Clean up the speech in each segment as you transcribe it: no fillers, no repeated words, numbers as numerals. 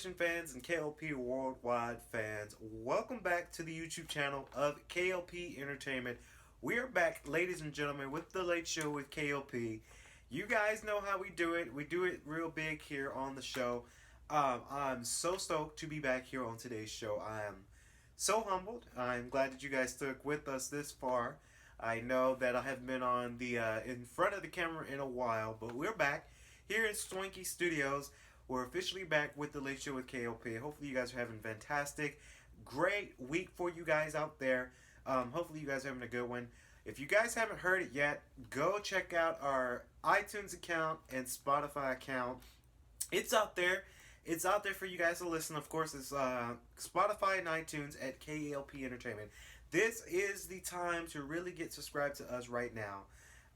Nation fans and KLP worldwide fans, welcome back to the YouTube channel of K.L.P Entertainment. We are back, ladies and gentlemen, with the Late Show with K.L.P. You guys know how we do it. We do it real big here on the show. I'm so stoked to be back here on today's show. I am so humbled. I'm glad that you guys stuck with us this far. I know that I haven't been on the in front of the camera in a while, but we're back here in Swanky Studios. We're officially back with the Late Show with KLP. Hopefully you guys are having a fantastic, great week for you guys out there. Hopefully you guys are having a good one. If you guys haven't heard it yet, go check out our iTunes account and Spotify account. It's out there. It's out there for you guys to listen. Of course, it's Spotify and iTunes at K.L.P Entertainment. This is the time to really get subscribed to us right now.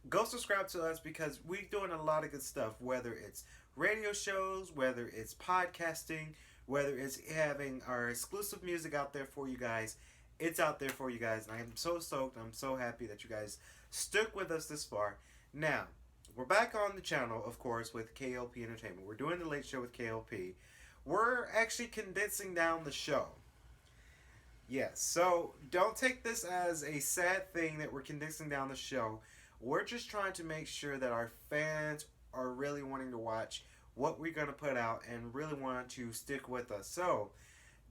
Go subscribe to us because we're doing a lot of good stuff, whether it's radio shows, whether it's podcasting, whether it's having our exclusive music out there for you guys. It's out there for you guys, and I am so stoked. I'm so happy that you guys stuck with us this far. Now, we're back on the channel, of course, with KLP Entertainment. We're doing the Late Show with KLP. We're actually condensing down the show. Yes, so don't take this as a sad thing that we're condensing down the show. We're just trying to make sure that our fans are really wanting to watch what we're going to put out and really want to stick with us. So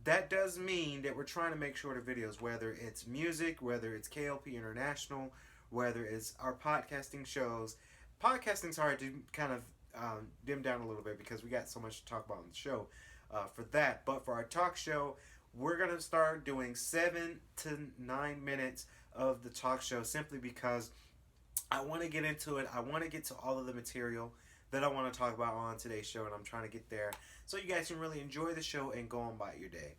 that does mean that we're trying to make sure the videos, whether it's music, whether it's KLP International, whether it's our podcasting shows. Podcasting's hard to kind of dim down a little bit because we got so much to talk about on the show for that. But for our talk show, we're going to start doing 7 to 9 minutes of the talk show simply because I want to get into it. I want to get to all of the material that I want to talk about on today's show, and I'm trying to get there so you guys can really enjoy the show and go on by your day.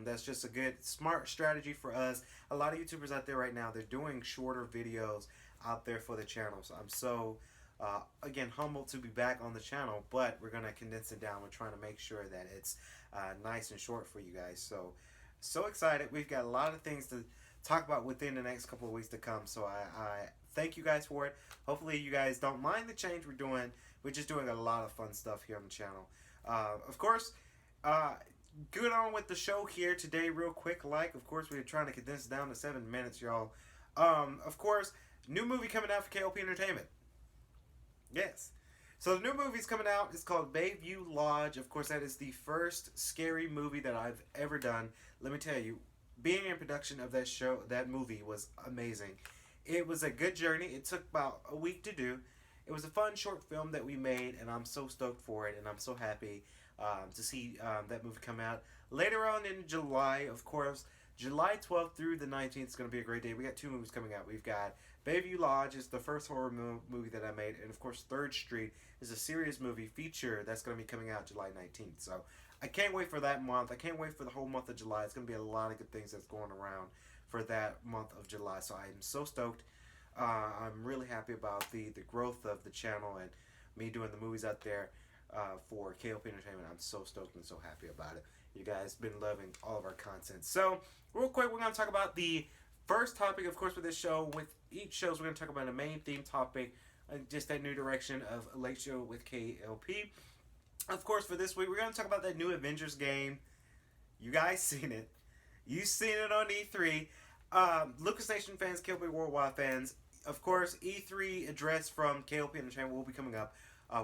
That's just a good, smart strategy for us. A lot of YouTubers out there right now, they're doing shorter videos out there for the channel. So I'm so, again, humbled to be back on the channel, but we're going to condense it down. We're trying to make sure that it's nice and short for you guys. So excited. We've got a lot of things to talk about within the next couple of weeks to come. So I thank you guys for it. Hopefully you guys don't mind the change we're doing. We're just doing a lot of fun stuff here on the channel. Of course, good on with the show here today real quick. Of course, we're trying to condense it down to 7 minutes, y'all. Of course, new movie coming out for KLP Entertainment. Yes. So the new movie's coming out. It's called Bayview Lodge. Of course, that is the first scary movie that I've ever done. Let me tell you, being in production of that movie was amazing. It was a good journey. It took about a week to do. It was a fun short film that we made, and I'm so stoked for it, and I'm so happy to see that movie come out. Later on in July, of course, July 12th through the 19th is going to be a great day. We got 2 movies coming out. We've got Bayview Lodge is the first horror movie that I made, and of course 3rd Street is a serious movie feature that's going to be coming out July 19th. So I can't wait for that month. I can't wait for the whole month of July. It's going to be a lot of good things that's going around for that month of July. So I'm so stoked. I'm really happy about the growth of the channel and me doing the movies out there for KLP Entertainment. I'm so stoked and so happy about it. You guys been loving all of our content. So real quick, we're going to talk about the first topic, of course, with this show. With each show, we're going to talk about a main theme topic, just that new direction of a Late Show with KLP. Of course, for this week, we're going to talk about that new Avengers game. You guys seen it. You seen it on E3. Lucas Nation fans, KLP Worldwide fans, of course, E3 address from KLP Entertainment will be coming up.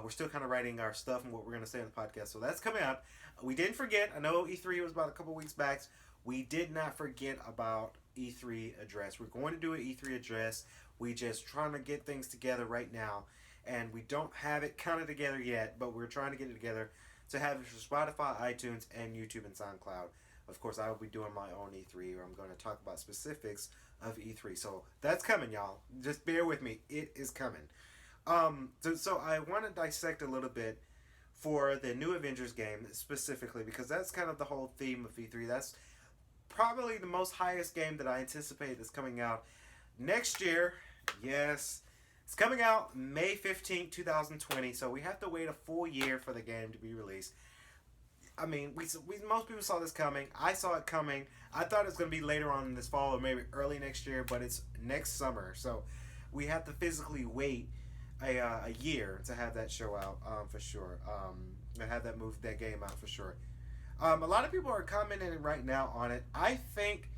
We're still kind of writing our stuff and what we're going to say on the podcast, so that's coming up. We didn't forget. I know E3 was about a couple weeks back. We did not forget about E3 address. We're going to do an E3 address. We just trying to get things together right now, and we don't have it kind of together yet, but we're trying to get it together to have it for Spotify, iTunes, and YouTube and SoundCloud. Of course, I will be doing my own E3, where I'm going to talk about specifics of E3. So that's coming, y'all. Just bear with me. It is coming. So I want to dissect a little bit for the new Avengers game specifically, because that's kind of the whole theme of E3. That's probably the most highest game that I anticipate is coming out next year. Yes. It's coming out May 15th, 2020. So we have to wait a full year for the game to be released. I mean, most people saw this coming. I saw it coming. I thought it was going to be later on in this fall or maybe early next year, but it's next summer. So we have to physically wait a year to have that show out for sure. To have that game out for sure. A lot of people are commenting right now on it. I think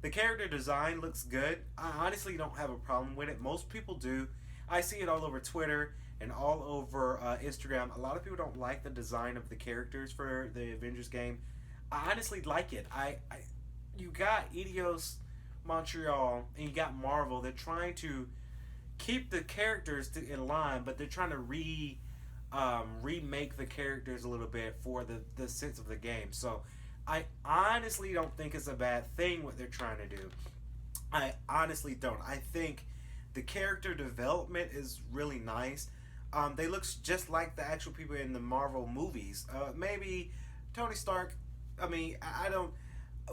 the character design looks good. I honestly don't have a problem with it. Most people do. I see it all over Twitter and all over Instagram. A lot of people don't like the design of the characters for the Avengers game. I honestly like it. You got Eidos Montreal and you got Marvel. They're trying to keep the characters in line, but they're trying to remake the characters a little bit for the sense of the game. So I honestly don't think it's a bad thing what they're trying to do. I honestly don't. I think the character development is really nice. They look just like the actual people in the Marvel movies. Maybe Tony Stark. I mean, I don't.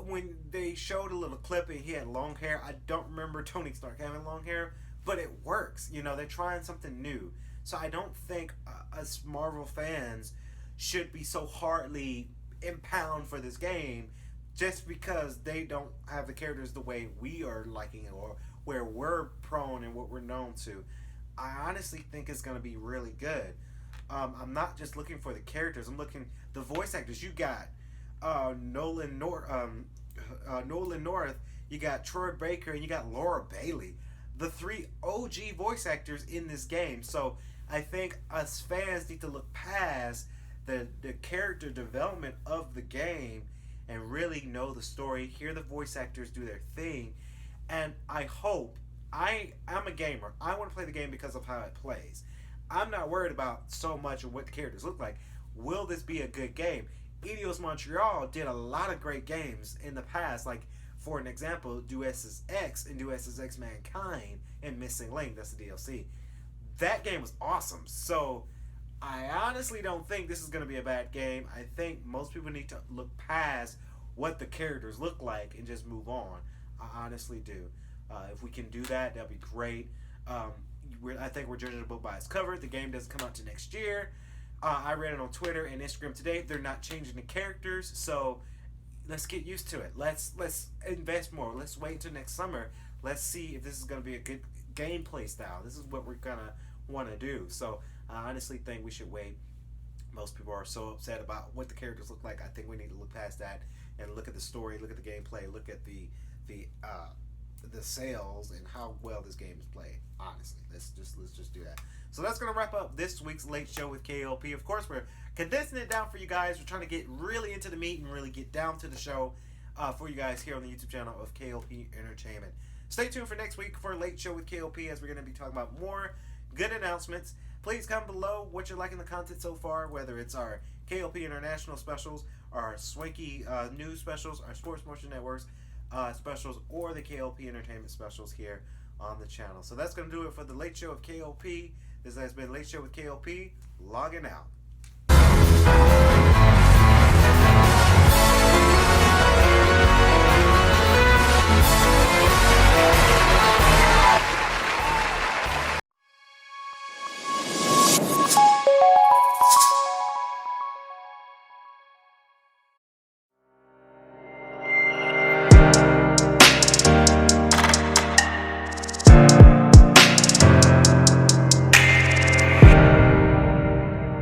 When they showed a little clip and he had long hair, I don't remember Tony Stark having long hair, but it works. You know, they're trying something new. So I don't think us Marvel fans should be so hardly impound for this game just because they don't have the characters the way we are liking it or where we're prone and what we're known to. I honestly think it's going to be really good. I'm not just looking for the characters. I'm looking the voice actors. You got Nolan North. You got Troy Baker, and you got Laura Bailey, the three OG voice actors in this game. So I think us fans need to look past the character development of the game and really know the story, hear the voice actors do their thing, and I hope I'm a gamer. I want to play the game because of how it plays. I'm not worried about so much of what the characters look like. Will this be a good game? Eidos Montreal did a lot of great games in the past, like for an example, Deus Ex and Deus Ex Mankind and Missing Link. That's the DLC. That game was awesome. So I honestly don't think this is going to be a bad game. I think most people need to look past what the characters look like and just move on. I honestly do. If we can do that, that'd be great. I think we're judging a book by its cover. The game doesn't come out to next year. I read it on Twitter and Instagram today. They're not changing the characters, so let's get used to it. Let's invest more. Let's wait until next summer. Let's see if this is going to be a good gameplay style. This is what we're gonna want to do. So I honestly think we should wait. Most people are so upset about what the characters look like. I think we need to look past that and look at the story, look at the gameplay, look at the sales and how well this game is played. Honestly, let's just do that. So that's gonna wrap up this week's Late Show with KLP. Of course, we're condensing it down for you guys. We're trying to get really into the meat and really get down to the show for you guys here on the YouTube channel of K.L.P Entertainment. Stay tuned for next week for Late Show with KLP as we're going to be talking about more good announcements. Please comment below what you're liking the content so far, whether it's our KLP International specials, our swanky news specials, our Sports Motion Networks specials, or the KLP Entertainment specials here on the channel. So that's going to do it for the Late Show of KLP. This has been Late Show with KLP, logging out.